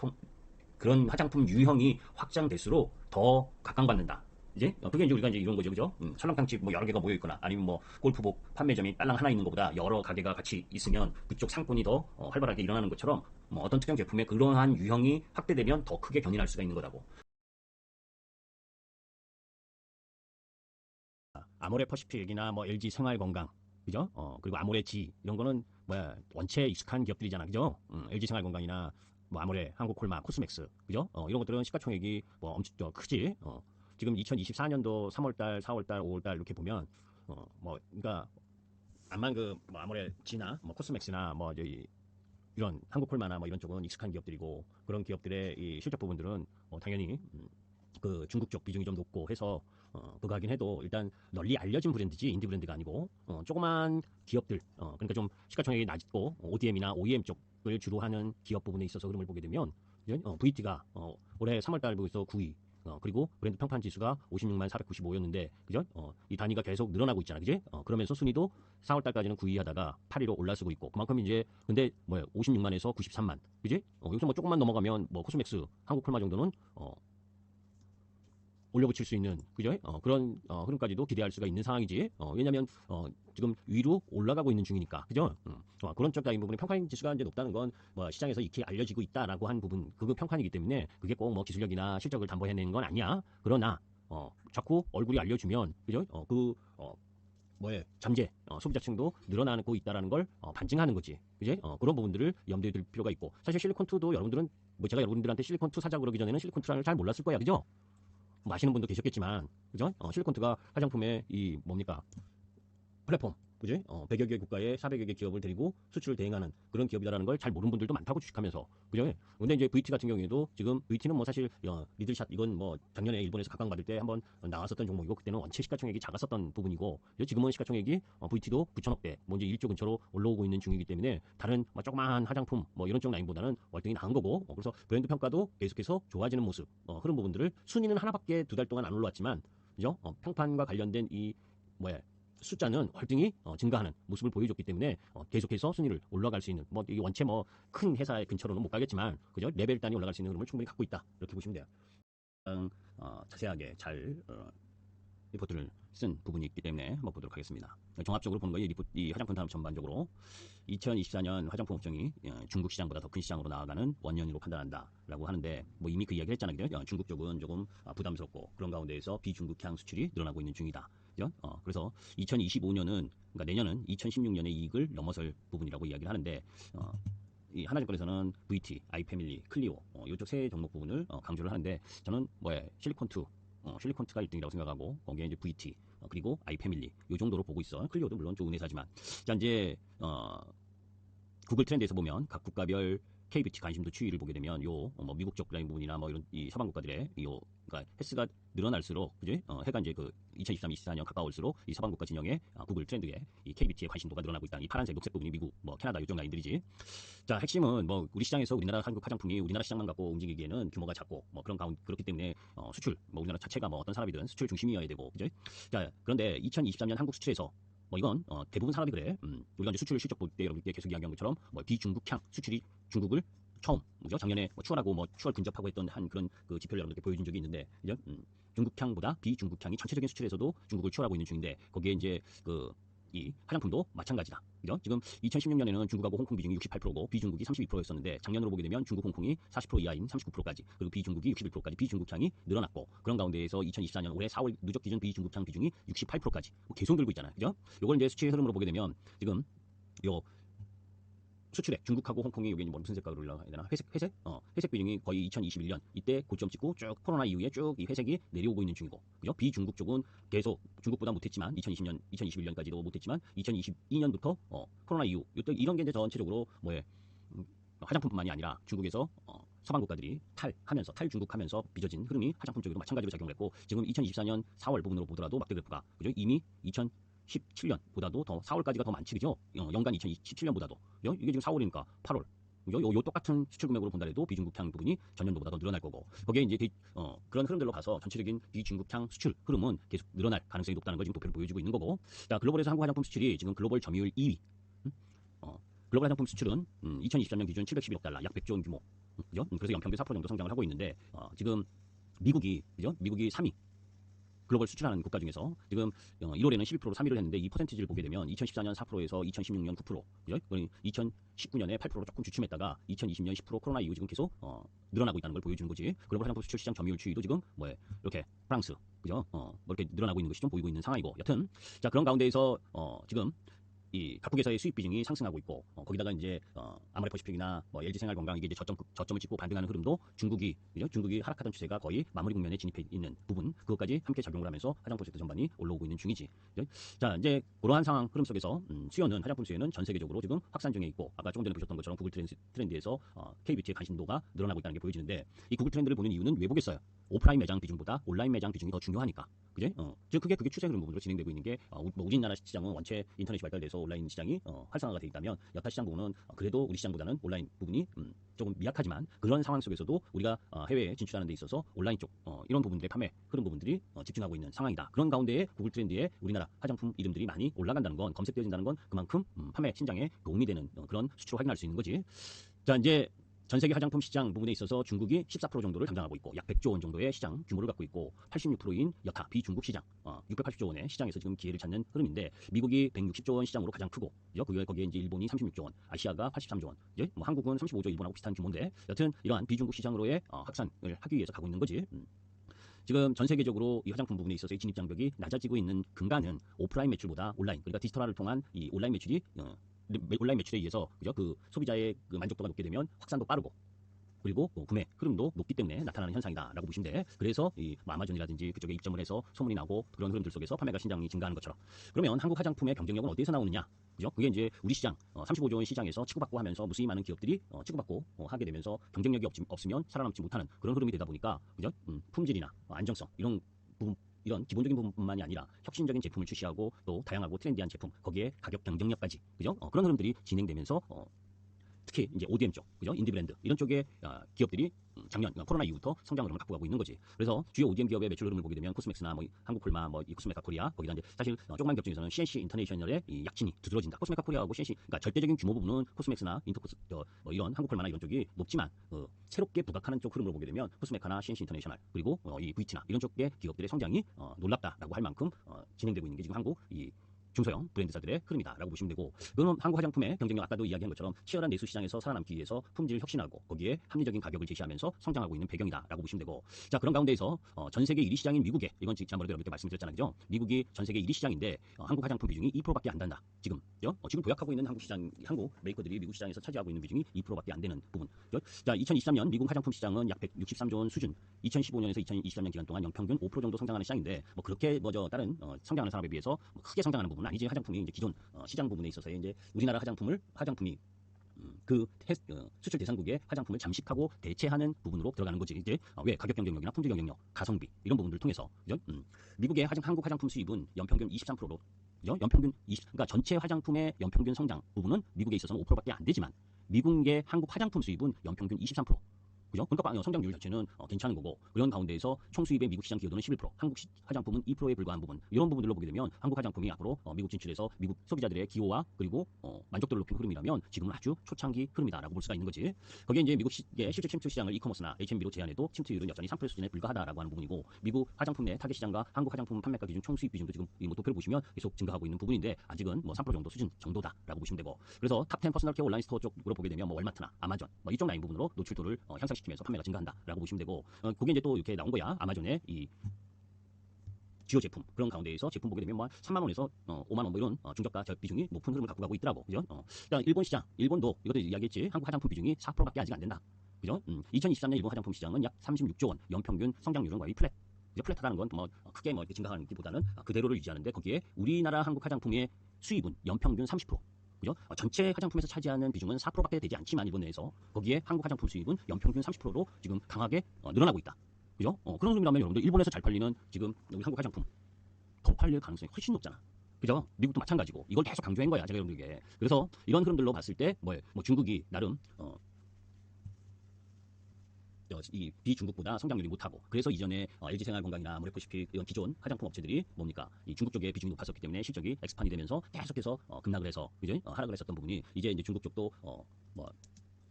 그런 화장품 유형이 확장될수록 더 각광받는다. 이제 그게 이제 우리가 이제 이런 거죠, 그죠? 설렁탕집 뭐 여러 개가 모여 있거나 아니면 뭐 골프복 판매점이 딸랑 하나 있는 것보다 여러 가게가 같이 있으면 그쪽 상권이 더 활발하게 일어나는 것처럼, 뭐 어떤 특정 제품의 그러한 유형이 확대되면 더 크게 견인할 수가 있는 거라고. 아모레 퍼시픽이나 뭐 LG 생활건강, 그죠? 그리고 아모레 G 이런 거는 뭐야 원체 익숙한 기업들이잖아, 그죠? LG 생활건강이나 뭐 아모레, 한국콜마, 코스맥스, 그죠? 이런 것들은 시가총액이 뭐 엄청 크지. 지금 2024년도 3월달, 4월달, 5월달 이렇게 보면 뭐 그러니까 암만 그뭐 아모레 G나 뭐 코스맥스나 뭐 저기 이런 한국콜마나 뭐 이런 쪽은 익숙한 기업들이고, 그런 기업들의 이 실적 부분들은 당연히 그 중국 쪽 비중이 좀 높고 해서 그거 하긴 해도 일단 널리 알려진 브랜드지 인디 브랜드가 아니고 조그만 기업들, 그러니까 좀 시가총액이 낮고 ODM이나 OEM 쪽을 주로 하는 기업 부분에 있어서 흐름을 보게 되면 VT가 올해 3월달 보고서 9위, 그리고 브랜드 평판 지수가 56만 495였는데, 그죠? 이 단위가 계속 늘어나고 있잖아, 그지? 그러면서 순위도 4월달까지는 9위 하다가 8위로 올라서고 있고, 그만큼 이제 근데 뭐야 56만에서 93만, 그지? 여기서 뭐 조금만 넘어가면 뭐 코스맥스, 한국콜마 정도는 올려붙일 수 있는 그죠? 그런 흐름까지도 기대할 수가 있는 상황이지. 왜냐하면 지금 위로 올라가고 있는 중이니까 그죠? 그런 쪽적인 부분이 평판 지수가 이제 높다는 건 뭐 시장에서 익히 알려지고 있다라고 한 부분 그거 평판이기 때문에 그게 꼭 뭐 기술력이나 실적을 담보해내는 건 아니야. 그러나 자꾸 얼굴이 알려주면 그죠? 잠재 소비자층도 늘어나고 있다라는 걸 반증하는 거지. 그지? 그런 부분들을 염두에 둘 필요가 있고 사실 실리콘2도 여러분들은 뭐 제가 여러분들한테 실리콘2 사자 그러기 전에는 실리콘2라는 걸 잘 몰랐을 거야. 그죠? 뭐 아시는 분도 계셨겠지만 그죠? 실리콘2가 화장품의 이 뭡니까? 플랫폼, 그지? 100여 개 국가에 400여 개 기업을 데리고 수출을 대행하는 그런 기업이다라는 걸 잘 모르는 분들도 많다고 주식하면서, 그죠? 근데 이제 VT 같은 경우에도 지금 VT는 뭐 사실 리들샷 이건 뭐 작년에 일본에서 각광받을 때 한번 나왔었던 종목이고 그때는 원체 시가총액이 작았었던 부분이고 지금은 시가총액이 VT도 9천억대, 뭐 이제 1조 근처로 올라오고 있는 중이기 때문에 다른 뭐 조그마한 화장품 뭐 이런 쪽 라인보다는 월등히 나은 거고 그래서 브랜드 평가도 계속해서 좋아지는 모습 그런 부분들을 순위는 하나밖에 2달 동안 안 올라왔지만, 그죠? 평판과 관련된 이 숫자는 월등히 증가하는 모습을 보여줬기 때문에 계속해서 순위를 올라갈 수 있는 이게 원체 큰 회사의 근처로는 못 가겠지만 그죠? 레벨 단위 올라갈 수 있는 흐름을 충분히 갖고 있다 이렇게 보시면 돼요. 자세하게 잘 리포트를 쓴 부분이 있기 때문에 한번 보도록 하겠습니다. 종합적으로 보는 거예요. 이 화장품 산업 전반적으로 2024년 화장품 업종이 중국 시장보다 더 큰 시장으로 나아가는 원년으로 판단한다라고 하는데 뭐 이미 그 이야기를 했잖아요. 그죠? 중국 쪽은 조금 부담스럽고 그런 가운데에서 비중국향 수출이 늘어나고 있는 중이다. 그죠? 그래서 2025년은 그러니까 내년은 2016년의 이익을 넘어설 부분이라고 이야기를 하는데 이 하나증권에서는 VT, 아이패밀리, 클리오 이쪽 세 종목 부분을 강조를 하는데 저는 실리콘2 실리콘트가 1등이라고 생각하고 거기에 이제 VT 그리고 아이패밀리 이 정도로 보고 있어. 클리오도 물론 좋은 회사지만 자 이제 구글 트렌드에서 보면 각 국가별 K뷰티 관심도 추이를 보게 되면 미국 쪽 라인 부분이나 뭐 이런 이 서방 국가들의 그러니까 횟수가 늘어날수록 그지? 해가 이제 그 2023, 24년 가까울수록 이 서방 국가 진영의 구글 트렌드에 이 K뷰티의 관심도가 늘어나고 있다. 이 파란색, 녹색 부분이 미국, 캐나다 이쪽 라인들이지. 자, 핵심은 우리 시장에서 우리나라 한국 화장품이 우리나라 시장만 갖고 움직이기에는 규모가 작고 그렇기 때문에 수출 우리나라 자체가 어떤 산업이든 수출 중심이어야 되고 그죠? 자, 그런데 2023년 한국 수출에서 이건 대부분 산업이 그래. 우리가 이제 수출 실적 볼 때 여러분께 계속 이야기한 것처럼 비중국향 수출이 중국을 처음 그죠? 작년에 추월하고 추월 근접하고 했던 한 그런 그 지표를 여러분들께 보여준 적이 있는데 그죠? 중국향보다 비중국향이 전체적인 수출에서도 중국을 추월하고 있는 중인데 거기에 이제 이 화장품도 마찬가지다. 그죠? 지금 2016년에는 중국하고 홍콩 비중이 68%고 비중국이 32%였었는데 작년으로 보게 되면 중국, 홍콩이 40% 이하인 39%까지 그리고 비중국이 61%까지 비중국향이 늘어났고 그런 가운데에서 2024년 올해 4월 누적 기준 비중국향 비중이 68%까지 계속 늘고 있잖아요. 그죠? 요걸 이제 수치의 흐름으로 보게 되면 지금 수출액 중국하고 홍콩이 여기 무슨 색깔로 올라가야 되나? 회색 비중이 거의 2021년 이때 고점 찍고 쭉 코로나 이후에 쭉 이 회색이 내려오고 있는 중이고 그죠? 비중국 쪽은 계속 중국보다 못했지만 2021년까지도 못했지만 2022년부터 코로나 이후 이런 게 이제 전체적으로 화장품뿐만이 아니라 중국에서 서방 국가들이 탈중국하면서 빚어진 흐름이 화장품 쪽에도 마찬가지로 작용을 했고 지금 2024년 4월 부분으로 보더라도 막대 그래프가 그죠? 이미 2017년보다도 더 4월까지가 더 많지 그죠? 연간 2017년보다도 이게 지금 4월이니까 8월 요 똑같은 수출 금액으로 본다해도 비중국향 부분이 전년도보다 더 늘어날 거고 거기에 이제 그런 흐름들로 봐서 전체적인 비중국향 수출 흐름은 계속 늘어날 가능성이 높다는 걸 지금 도표를 보여주고 있는 거고 자 글로벌에서 한국 화장품 수출이 지금 글로벌 점유율 2위 글로벌 화장품 수출은 2023년 기준 711억 달러 약 100조 원 규모 그죠? 그래서 연평균 4% 정도 성장을 하고 있는데 지금 미국이 3위 글로벌 수출하는 국가 중에서 지금 1월에는 12%로 3위를 했는데 이 퍼센티지를 보게 되면 2014년 4%에서 2016년 9%, 그죠? 2019년에 8%로 조금 주춤했다가 2020년 10% 코로나 이후 지금 계속 늘어나고 있다는 걸 보여주는 거지. 글로벌 화장품 수출 시장 점유율 추이도 지금 이렇게 프랑스, 그죠? 이렇게 늘어나고 있는 것이 좀 보이고 있는 상황이고. 여튼 자 그런 가운데에서 지금 이 각국에서의 수입 비중이 상승하고 있고 거기다가 이제 아모레퍼시픽이나 LG생활건강 이게 이제 저점을 찍고 반등하는 흐름도 중국이 하락하던 추세가 거의 마무리 국면에 진입해 있는 부분 그것까지 함께 작용을 하면서 화장품 섹터 전반이 올라오고 있는 중이지. 자 이제 그러한 상황 흐름 속에서 화장품 수요는 전 세계적으로 지금 확산 중에 있고 아까 조금 전에 보셨던 것처럼 구글 트렌드에서 K뷰티의 관심도가 늘어나고 있다는 게 보여지는데 이 구글 트렌드를 보는 이유는 왜 보겠어요? 오프라인 매장 비중보다 온라인 매장 비중이 더 중요하니까. 그지? 즉 그게 추세 흐름 부분으로 진행되고 있는 게 우리나라 시장은 원체 인터넷이 발달돼서 온라인 시장이 활성화가 되어 있다면 여타 시장 부분은 그래도 우리 시장보다는 온라인 부분이 조금 미약하지만 그런 상황 속에서도 우리가 해외에 진출하는 데 있어서 온라인 쪽 이런 부분들의 판매 흐름 부분들이 집중하고 있는 상황이다. 그런 가운데에 구글 트렌드에 우리나라 화장품 이름들이 많이 올라간다는 건 검색되어진다는 건 그만큼 판매 신장에 도움이 되는 그런 수치로 확인할 수 있는 거지. 자 이제 전 세계 화장품 시장 부분에 있어서 중국이 14% 정도를 담당하고 있고 약 100조 원 정도의 시장 규모를 갖고 있고 86%인 여타 비중국 시장 680조 원의 시장에서 지금 기회를 찾는 흐름인데 미국이 160조 원 시장으로 가장 크고 거기에 이제 일본이 36조 원, 아시아가 83조 원, 이제 뭐 한국은 35조 일본하고 비슷한 규모인데 여튼 이러한 비중국 시장으로의 확산을 하기 위해서 가고 있는 거지. 지금 전 세계적으로 이 화장품 부분에 있어서의 진입 장벽이 낮아지고 있는 근간은 오프라인 매출보다 온라인, 그러니까 디지털화를 통한 이 온라인 매출이 온라인 매출에 의해서 그죠? 그 소비자의 그 만족도가 높게 되면 확산도 빠르고 그리고 구매 흐름도 높기 때문에 나타나는 현상이다라고 보시면 돼. 그래서 이 아마존이라든지 그쪽에 입점을 해서 소문이 나고 그런 흐름들 속에서 판매가 신장이 증가하는 것처럼. 그러면 한국 화장품의 경쟁력은 어디에서 나오느냐? 그죠? 그게 이제 우리 시장 35조 원 시장에서 치고받고 하면서 무수히 많은 기업들이 치고받고 하게 되면서 경쟁력이 없으면 살아남지 못하는 그런 흐름이 되다 보니까 그죠? 품질이나 안정성 이런 부분. 이런 기본적인 부분뿐만이 아니라 혁신적인 제품을 출시하고 또 다양하고 트렌디한 제품 거기에 가격 경쟁력까지 그죠? 그런 흐름들이 진행되면서 특히 이제 ODM 쪽, 그죠? 인디 브랜드 이런 쪽에 기업들이 작년 코로나 이후부터 성장 흐름을 갖고 가고 있는 거지. 그래서 주요 ODM 기업의 매출 흐름을 보게 되면 코스맥스나 뭐 한국콜마, 뭐 이 코스메카 코리아 거기다 이제 사실 조그만 기업 중에서는 CNC 인터내셔널의 이 약진이 두드러진다. 코스메카 코리아하고 CNC 그러니까 절대적인 규모 부분은 코스맥스나 인터코스 뭐 이런 한국콜마나 이런 쪽이 높지만 새롭게 부각하는 쪽 흐름을 보게 되면 코스메카나 CNC 인터내셔널 그리고 이 VT나 이런 쪽의 기업들의 성장이 놀랍다라고 할 만큼 진행되고 있는 게 지금 한국 이 중소형 브랜드사들의 흐름이다라고 보시면 되고 그건 한국 화장품의 경쟁력 아까도 이야기한 것처럼 치열한 내수 시장에서 살아남기 위해서 품질을 혁신하고 거기에 합리적인 가격을 제시하면서 성장하고 있는 배경이다라고 보시면 되고 자 그런 가운데에서 전 세계 1위 시장인 미국에 이건 지난번에도 여러분께 말씀드렸잖아요. 그죠? 미국이 전 세계 1위 시장인데 한국 화장품 비중이 2%밖에 안 된다. 지금 도약하고 있는 한국 메이커들이 미국 시장에서 차지하고 있는 비중이 2%밖에 안 되는 부분. 자 2023년 미국 화장품 시장은 약 163조 원 수준 2015년에서 2023년 기간 동안 연평균 5% 정도 성장하는 시장인데 뭐 그렇게 다른 성장하는 산업에 비해서 크게 성장하는 부분 아니지. 화장품이 이제 기존 시장 부분에 있어서의 이제 우리나라 화장품이 수출 대상국의 화장품을 잠식하고 대체하는 부분으로 들어가는 거지. 이제 왜 가격 경쟁력이나 품질 경쟁력, 가성비 이런 부분들을 통해서 그죠? 미국의 한국 화장품 수입은 연평균 23%로 그죠? 연평균 그러니까 전체 화장품의 연평균 성장 부분은 미국에 있어서는 5%밖에 안 되지만 미국의 한국 화장품 수입은 연평균 23%. 그죠? 그러니까 성장률 자체는 괜찮은 거고 그런 가운데에서 총수입의 미국 시장 기여도는 11%, 한국 화장품은 2%에 불과한 부분 이런 부분들로 보게 되면 한국 화장품이 앞으로 미국 진출해서 미국 소비자들의 기호와 그리고 만족도를 높이는 흐름이라면 지금은 아주 초창기 흐름이다라고 볼 수가 있는 거지. 거기에 이제 미국의 실제 침투 시장을 이커머스나 H&B로 제한해도 침투율은 여전히 3% 수준에 불과하다라고 하는 부분이고 미국 화장품 내 타겟 시장과 한국 화장품 판매가 기준 총수입 비중도 지금 도표를 보시면 계속 증가하고 있는 부분인데 아직은 3% 정도 수준 정도다라고 보시면 되고 그래서 탑10 퍼스널 케어 온라인 스토어 쪽으로 보게 되면 월마트나 아마존 이쪽 라인 부분으로 노출도를 향상시키면서 판매가 증가한다라고 보시면 되고 그게 이제 또 이렇게 나온 거야. 아마존의 이 주요 제품 그런 가운데에서 제품 보게 되면 3만 원에서 5만 원 이런 중저가 비중이 높은 흐름을 갖고 가고 있더라고. 그죠? 일단 일본 시장, 일본도 이것도 이야기했지. 한국 화장품 비중이 4%밖에 아직 안 된다. 그죠? 2023년 일본 화장품 시장은 약 36조 원, 연평균 성장률은 거의 플랫하다는 건 크게 이렇게 증가하는기보다는 그대로를 유지하는데 거기에 우리나라 한국 화장품의 수입은 연평균 30%. 그죠? 전체 화장품에서 차지하는 비중은 4%밖에 되지 않지만 일본 내에서 거기에 한국 화장품 수입은 연평균 30%로 지금 강하게 늘어나고 있다. 그죠? 그런 흐름이라면 여러분들 일본에서 잘 팔리는 지금 우리 한국 화장품 더 팔릴 가능성이 훨씬 높잖아. 그죠? 미국도 마찬가지고 이걸 계속 강조한 거야 제가 여러분들에게. 그래서 이런 흐름들로 봤을 때 중국이 나름 이 비중국보다 성장률이 못하고 그래서 이전에 LG생활건강이나 모래코시피 이런 기존 화장품 업체들이 뭡니까 이 중국 쪽에 비중이 높았었기 때문에 실적이 엑스판이 되면서 계속해서 급락을 해서 그죠? 하락을 했었던 부분이 이제 중국 쪽도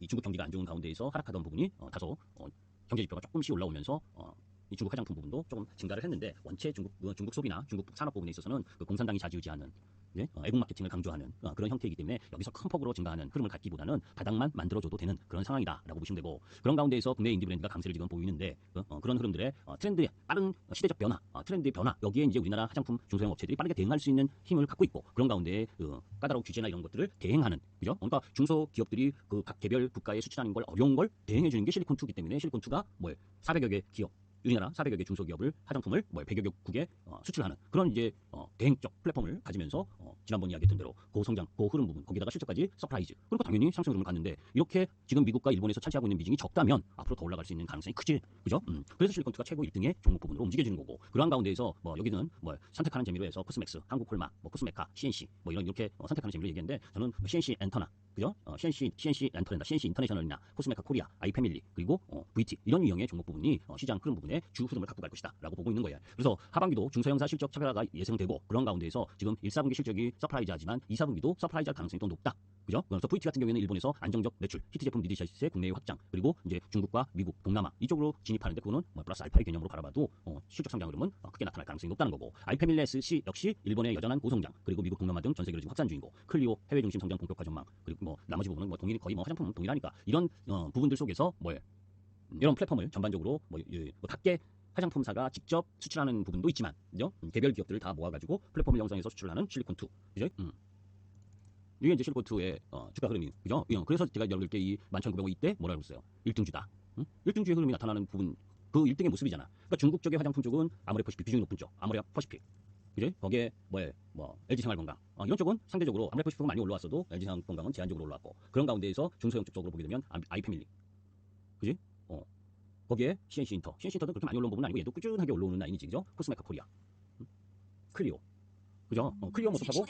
이 중국 경기가 안 좋은 가운데에서 하락하던 부분이 다소 경제 지표가 조금씩 올라오면서 이 중국 화장품 부분도 조금 증가를 했는데 원체 중국 소비나 중국 산업 부분에 있어서는 그 공산당이 좌지우지하는 애국 마케팅을 강조하는 그런 형태이기 때문에 여기서 큰 폭으로 증가하는 흐름을 갖기보다는 바닥만 만들어줘도 되는 그런 상황이다라고 보시면 되고 그런 가운데에서 국내 인디 브랜드가 강세를 지금 보이는데 그런 흐름들의 트렌드의 빠른 시대적 변화, 트렌드의 변화 여기에 이제 우리나라 화장품 중소형 업체들이 빠르게 대응할 수 있는 힘을 갖고 있고 그런 가운데 까다로운 규제나 이런 것들을 대행하는 그죠? 그러니까 중소기업들이 그 각 개별 국가에 수출하는 걸 어려운 걸 대행해 주는 게 실리콘2기 때문에 실리콘2가 400여 개 기업 우리나라 400여 개 중소기업을 화장품을 100여 개국에 수출하는 그런 이제 대행적 플랫폼을 가지면서 지난번 이야기했던 대로 고성장, 고흐름 부분 거기다가 실적까지 서프라이즈 그러니까 당연히 상승 흐름을 갔는데 이렇게 지금 미국과 일본에서 차지하고 있는 비중이 적다면 앞으로 더 올라갈 수 있는 가능성이 크지 그죠? 그래서 실리콘2가 최고 1등의 종목 부분으로 움직여주는 거고 그러한 가운데에서 여기는 선택하는 재미로 해서 코스맥스, 한국콜마, 코스메카, CNC 이렇게 선택하는 재미로 얘기했는데 저는 CNC 엔터나 그죠? CNC 엔터랜다, CNC 인터내셔널이나 코스메카 코리아, 아이패밀리 그리고 VT 이런 유형의 종목 부분이 시장 흐름 부분에 주 흐름을 갖고 갈 것이다 라고 보고 있는 거예요. 그래서 하반기도 중소형사 실적 차별화가 예상되고 그런 가운데에서 지금 1, 4분기 실적이 서프라이즈하지만 2, 4분기도 서프라이즈할 가능성이 또 높다. 그죠? 그래서 VT 같은 경우에는 일본에서 안정적 매출, 히트 제품 리드샷의 국내외 확장, 그리고 이제 중국과 미국, 동남아 이쪽으로 진입하는데 그거는 뭐 플러스 알파의 개념으로 바라봐도 실적 성장 흐름은 크게 나타날 가능성이 높다는 거고, 아이패밀리 SC 역시 일본의 여전한 고성장, 그리고 미국, 동남아 등 전 세계로 지금 확산 중이고, 클리오 해외 중심 성장 본격화 전망, 그리고 뭐 나머지 부분은 뭐 동일이 거의 뭐 화장품은 동일하니까 이런 부분들 속에서 뭐예 이런 플랫폼을 전반적으로 뭐 각계 화장품사가 직접 수출하는 부분도 있지만, 그죠? 개별 기업들을 다 모아가지고 플랫폼을 형성해서 수출하는 실리콘2, 그죠? 이게 이제 실리콘2의 주가 흐름이, 그죠? 그래서 제가 여러분들께 이 11,900원 이때 뭐라고 했어요? 1등주다. 1등주의 흐름이 나타나는 부분, 그 1등의 모습이잖아. 그러니까 중국 쪽의 화장품 쪽은 아모레퍼시픽, 비중이 높은 쪽, 아모레퍼시픽. 그죠? 거기에 LG생활건강. 이런 쪽은 상대적으로 아모레퍼시픽은 많이 올라왔어도 LG생활건강은 제한적으로 올라왔고, 그런 가운데에서 중소형 쪽으로 보게 되면 아이패밀리. 그지? 거기에 CNC인터. CNC인터도 그렇게 많이 올라온 부분은 아니고 얘도 꾸준하게 올라오는 라인이지, 그죠? 코스메카 코리아. 클리오. 그죠? 클리오 모습하고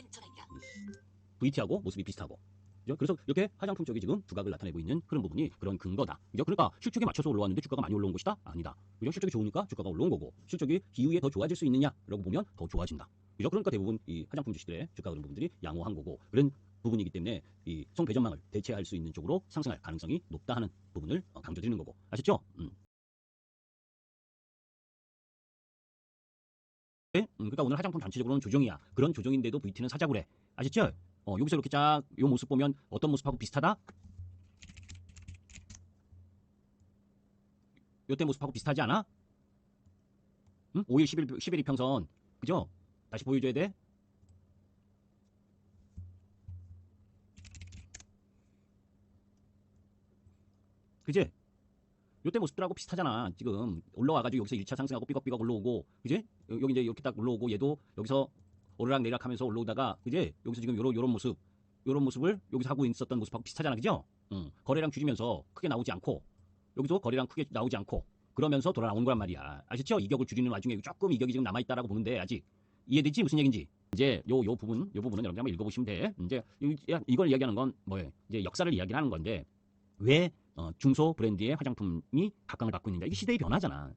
VT하고 모습이 비슷하고. 그죠? 그래서 이렇게 화장품 쪽이 지금 두각을 나타내고 있는 그런 부분이 그런 근거다. 그죠? 그러니까 실적에 맞춰서 올라왔는데 주가가 많이 올라온 것이다? 아니다. 그죠? 실적이 좋으니까 주가가 올라온 거고, 실적이 이후에 더 좋아질 수 있느냐라고 보면 더 좋아진다. 그죠? 그러니까 대부분 이 화장품 주식들의 주가 그런 부분들이 양호한 거고, 그런 부분이기 때문에 이 송배전망을 대체할 수 있는 쪽으로 상승할 가능성이 높다 하는 부분을 강조드리는 거고. 아셨죠? 그러니까 오늘 화장품 전체적으로는 조정이야. 그런 조정인데도 VT는 사자구래. 아셨죠? 여기서 이렇게 쫙 요 모습 보면 어떤 모습하고 비슷하다? 요때 모습하고 비슷하지 않아? 5일, 10일 이평선. 그죠? 다시 보여줘야 돼. 그지? 요때 모습들하고 비슷하잖아. 지금 올라와가지고 여기서 1차 상승하고 삐걱삐걱 올라오고, 그지? 여기 이제 이렇게 딱 올라오고, 얘도 여기서 오르락 내리락 하면서 올라오다가, 그지? 여기서 지금 요런 모습, 요런 모습을 여기서 하고 있었던 모습하고 비슷하잖아. 그죠? 거래량 줄이면서 크게 나오지 않고, 여기서 거래량 크게 나오지 않고, 그러면서 돌아 나온 거란 말이야. 아셨죠? 이격을 줄이는 와중에 조금 이격이 지금 남아있다라고 보는데, 아직. 이해되지? 무슨 얘기인지. 이제 요 부분은 여러분들 한번 읽어보시면 돼. 이제 이걸 이야기하는 건 뭐예요? 이제 역사를 이야기하는 건데, 왜 중소 브랜드의 화장품이 각광을 받고 있느냐. 이게 시대의 변화잖아.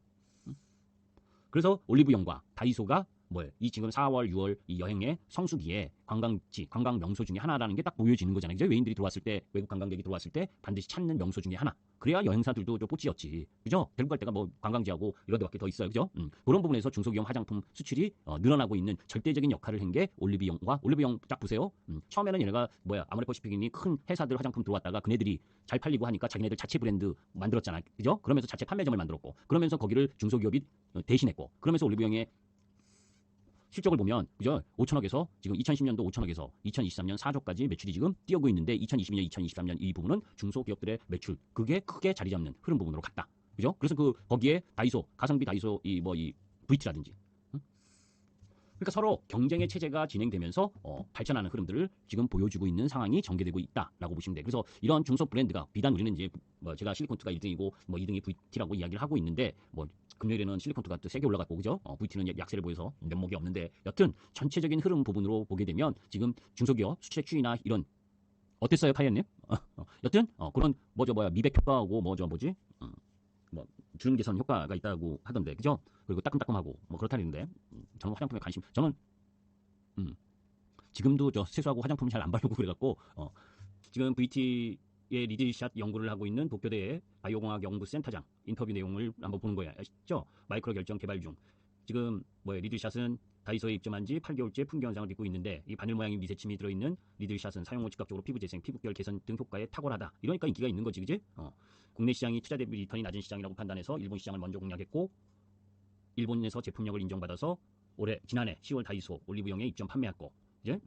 그래서 올리브영과 다이소가 뭐예요? 이 지금 4월, 6월 이 여행의 성수기에 관광지, 관광 명소 중에 하나라는 게 딱 보여지는 거잖아요. 이제 외인들이 들어왔을 때, 외국 관광객이 들어왔을 때 반드시 찾는 명소 중에 하나. 그래야 여행사들도 좀 뽀찌였지. 그죠? 데리고 갈 때가 뭐 관광지하고 이런 데밖에 더 있어요. 그죠? 그런 부분에서 중소기업 화장품 수출이 늘어나고 있는 절대적인 역할을 한 게 올리브영 딱 보세요. 처음에는 얘네가 아모레퍼시픽이니 큰 회사들 화장품 들어왔다가 그네들이 잘 팔리고 하니까 자기네들 자체 브랜드 만들었잖아. 그죠? 그러면서 자체 판매점을 만들었고, 그러면서 거기를 중소기업이 대신했고, 그러면서 올리브영의 실적을 보면, 그죠? 5천억에서 지금 2010년도 5천억에서 2023년 4조까지 매출이 지금 뛰어오고 있는데, 2022년, 2023년 이 부분은 중소기업들의 매출, 그게 크게 자리 잡는 흐름 부분으로 갔다. 그죠? 그래서 거기에 다이소, 가성비 다이소, 이 VT라든지. 그러니까 서로 경쟁의 체제가 진행되면서 발전하는 흐름들을 지금 보여주고 있는 상황이 전개되고 있다라고 보시면 돼요. 그래서 이런 중소 브랜드가 비단 우리는 이제 제가 실리콘2가 1등이고 2등이 VT라고 이야기를 하고 있는데, 금요일에는 실리콘2가 또 세게 올라갔고, 그죠? VT는 약세를 보여서 면목이 없는데, 여튼 전체적인 흐름 부분으로 보게 되면 지금 중소기업 수출의 추이나 이런 어땠어요, 파이언님? 여튼 그런 미백 효과하고 주름 개선 효과가 있다고 하던데, 그죠? 그리고 따끔따끔하고 그렇다는데, 저는 화장품에 저는 지금도 세수하고 화장품 잘 안 바르고 그래갖고 지금 VT의 리드샷 연구를 하고 있는 도쿄대의 바이오공학 연구센터장 인터뷰 내용을 한번 보는 거예요. 아시죠? 마이크로 결정 개발 중. 지금 리드샷은 다이소에 입점한 지 8개월째 풍기 현상을 빚고 있는데, 이 바늘 모양의 미세침이 들어있는 리드샷은 사용 후 즉각적으로 피부 재생, 피부결 개선 등 효과에 탁월하다. 이러니까 인기가 있는 거지, 그지? 국내 시장이 투자 대비 리턴이 낮은 시장이라고 판단해서 일본 시장을 먼저 공략했고, 일본에서 제품력을 인정받아서 지난해 10월 다이소 올리브영에 입점 판매했고, 이제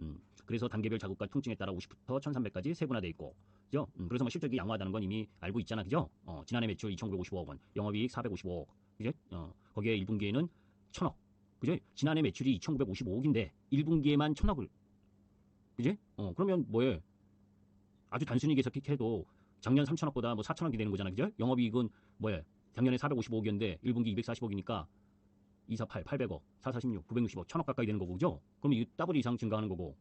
그래서 단계별 자극과 통증에 따라 50부터 1300까지 세분화돼 있고, 그죠? 그래서 실적이 양호하다는 건 이미 알고 있잖아, 그죠? 지난해 매출 2,955억 원, 영업이익 455억, 그죠? 거기에 1분기에는 1,000억, 그죠? 지난해 매출이 2,955억인데 1분기에만 1,000억을, 그지? 그러면 아주 단순히 계산해도 작년 3,000억보다 4,000억이 되는 거잖아, 그죠? 영업이익은 작년에 455억이었는데 1분기 240억이니까 248, 800억, 446, 960억, 1,000억 가까이 되는 거고, 그죠? 그럼 이 더블 이상 증가하는 거고,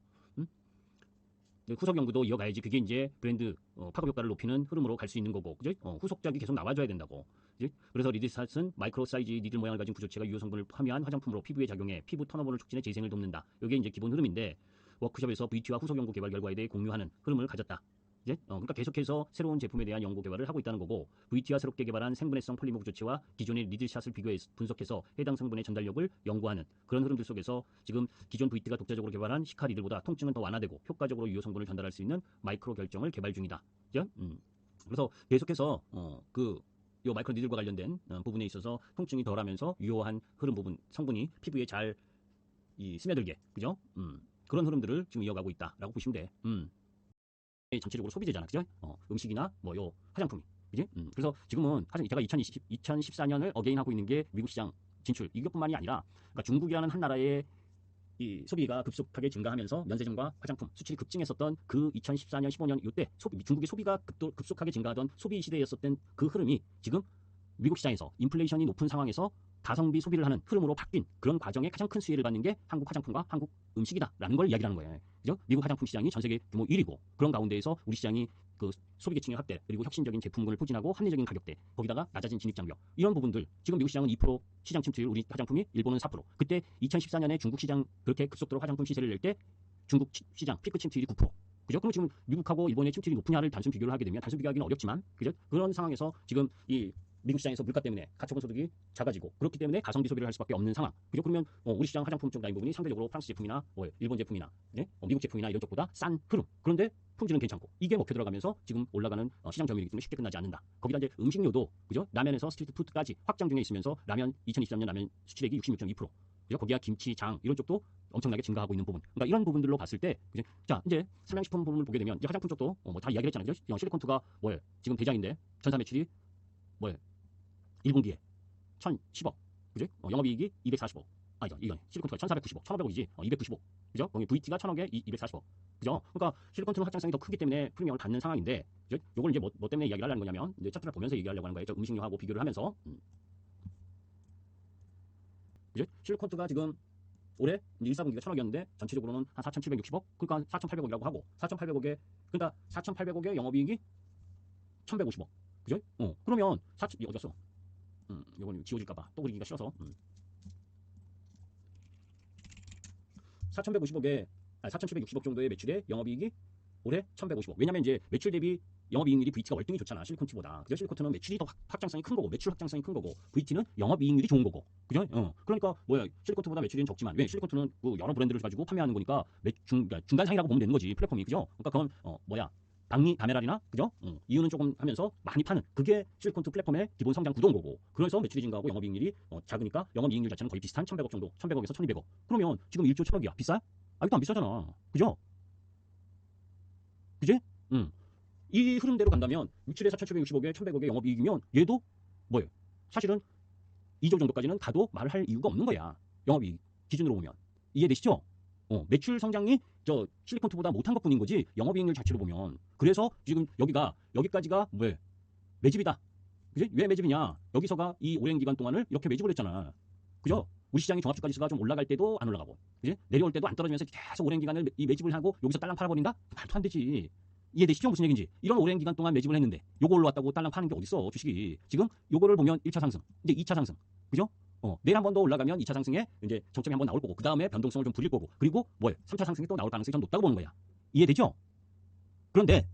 후속 연구도 이어가야지 그게 이제 브랜드 파급 효과를 높이는 흐름으로 갈 수 있는 거고, 그죠? 후속작이 계속 나와줘야 된다고, 그지? 그래서 리드샷은 마이크로 사이즈 니들 모양을 가진 구조체가 유효 성분을 함유한 화장품으로 피부에 작용해 피부 턴오버를 촉진해 재생을 돕는다. 이게 이제 기본 흐름인데, 워크숍에서 VT와 후속 연구 개발 결과에 대해 공유하는 흐름을 가졌다. 이제 그러니까 계속해서 새로운 제품에 대한 연구 개발을 하고 있다는 거고, VT와 새롭게 개발한 생분해성 폴리머 구조체와 기존의 리드샷을 비교해서 분석해서 해당 성분의 전달력을 연구하는 그런 흐름들 속에서 지금 기존 VT가 독자적으로 개발한 시카 리들보다 통증은 더 완화되고 효과적으로 유효 성분을 전달할 수 있는 마이크로 결정을 개발 중이다. 그죠? 그래서 계속해서 요 마이크로 니들과 관련된 부분에 있어서 통증이 덜하면서 유효한 흐름 부분 성분이 피부에 잘 스며들게, 그죠? 그런 흐름들을 지금 이어가고 있다라고 보시면 돼. 전체적으로 소비재잖아, 그죠? 음식이나 뭐 요 화장품이, 그지? 그래서 지금은 제가 2014년을 어게인하고 있는 게 미국 시장 진출 이것뿐만이 아니라, 그러니까 중국이라는 한 나라의 이 소비가 급속하게 증가하면서 면세점과 화장품 수출이 급증했었던 그 2014년, 15년 이때 중국의 소비가 급속하게 증가하던 소비 시대였었던 그 흐름이 지금 미국 시장에서 인플레이션이 높은 상황에서 가성비 소비를 하는 흐름으로 바뀐 그런 과정에 가장 큰 수혜를 받는 게 한국 화장품과 한국 음식이다라는 걸 이야기하는 거예요. 그죠? 미국 화장품 시장이 전 세계 규모 1위고 그런 가운데에서 우리 시장이 그 소비계층의 확대, 그리고 혁신적인 제품군을 포진하고 합리적인 가격대, 거기다가 낮아진 진입장벽, 이런 부분들, 지금 미국 시장은 2% 시장 침투율, 우리 화장품이, 일본은 4%. 그때 2014년에 중국 시장 그렇게 급속도로 화장품 시세를 낼 때 중국 시장 피크 침투율이 9%. 그죠? 그럼 지금 미국하고 일본의 침투율이 높으냐를 단순 비교를 하게 되면 단순 비교하기는 어렵지만, 그죠? 그런 상황에서 지금 이 미국 시장에서 물가 때문에 가처분 소득이 작아지고 그렇기 때문에 가성비 소비를 할 수밖에 없는 상황. 그죠? 그러면 우리 시장 화장품 쪽 라인 부분이 상대적으로 프랑스 제품이나 일본 제품이나 미국 제품이나 이런 쪽보다 싼 흐름. 그런데 품질은 괜찮고 이게 먹혀 들어가면서 지금 올라가는 시장 점유율이기 때문에 쉽게 끝나지 않는다. 거기다 이제 음식료도, 그죠? 라면에서 스트리트 푸드까지 확장 중에 있으면서 라면 2023년 라면 수출액이 66.2%. 그죠? 거기가 김치, 장 이런 쪽도 엄청나게 증가하고 있는 부분. 그러니까 이런 부분들로 봤을 때, 그죠? 자, 이제 삼양식품 부분을 보게 되면 이제 화장품 쪽도 뭐 다 이야기를 했잖아요. 그죠? 실리콘투가 지금 대장인데 전사 매출이 1분기에 1,010억, 그죠? 영업이익이 245억. 이건 실리콘투가 1,495억, 1,500억이지. 295억, 그죠? VT가 1,000억에 240억, 그죠? 그러니까 실리콘투는 확장성이 더 크기 때문에 프리미엄을 받는 상황인데, 그죠? 요걸 이제 뭐 때문에 이야기를 하려는 거냐면, 이제 차트를 보면서 얘기하려고 하는 거예요. 저 음식료하고 비교를 하면서, 그죠? 실리콘투가 지금 올해 1사분기가 1,000억이었는데 전체적으로는 한 4,760억, 그러니까 4,800억이라고 하고, 4,800억에 그러니까 4,800억의 영업이익이 1,150억, 그죠? 그러면 어디갔어? 이건 지워질까봐 또 그리기가 싫어서 4,150억에 4,760억 정도의 매출에 영업이익이 올해 1,150억. 왜냐면 이제 매출 대비 영업이익률이 VT가 월등히 좋잖아, 실리콘티보다. 그죠? 실리콘트는 매출이 더 확장성이 큰 거고, 매출 확장성이 큰 거고, VT는 영업이익률이 좋은 거고, 그죠? 그러니까 실리콘트보다 매출은 적지만, 왜 실리콘트는 여러 브랜드를 가지고 판매하는 거니까 그러니까 중간상이라고 보면 되는 거지, 플랫폼이, 그죠? 그러니까 그건 박리 다메랄이나, 그죠? 이유는 조금 하면서 많이 파는 그게 실리콘트 플랫폼의 기본 성장 구도인 거고, 그래서 매출이 증가하고 영업이익률이 작으니까 영업이익률 자체는 거의 비슷한 1,100억 정도, 1,100억에서 1,200억. 그러면 지금 1조 1,000억이야. 비싸? 아직도 안 비싸잖아, 그죠? 그지? 이 흐름대로 간다면 매출에 4,760억에 1,100억의 영업이익이면 얘도 사실은 2조 정도까지는 가도 말을 할 이유가 없는 거야. 영업이익 기준으로 보면. 이해되시죠? 매출 성장이 실리콘투보다 못한 것뿐인 거지, 영업이익률 자체로 보면. 그래서 지금 여기까지가 매집이다. 그지? 왜 매집이냐? 여기서가 이 오랜 기간 동안을 이렇게 매집을 했잖아. 그죠? 우리 시장이 종합주가지수가 좀 올라갈 때도 안 올라가고, 그지? 내려올 때도 안 떨어지면서 계속 오랜 기간을 이 매집을 하고 여기서 딸랑 팔아버린다? 말도 안 되지. 이해되시죠? 무슨 얘기인지. 이런 오랜 기간 동안 매집을 했는데 요거 올라왔다고 딸랑 파는 게 어딨어, 주식이. 지금 요거를 보면 1차 상승, 이제 2차 상승, 그죠? 내일 한 번 더 올라가면 2차 상승에 이제 정점이 한 번 나올 거고, 그 다음에 변동성을 좀 부릴 거고, 그리고 3차 상승이 또 나올 가능성이 좀 높다고 보는 거야. 이해되죠? 그런데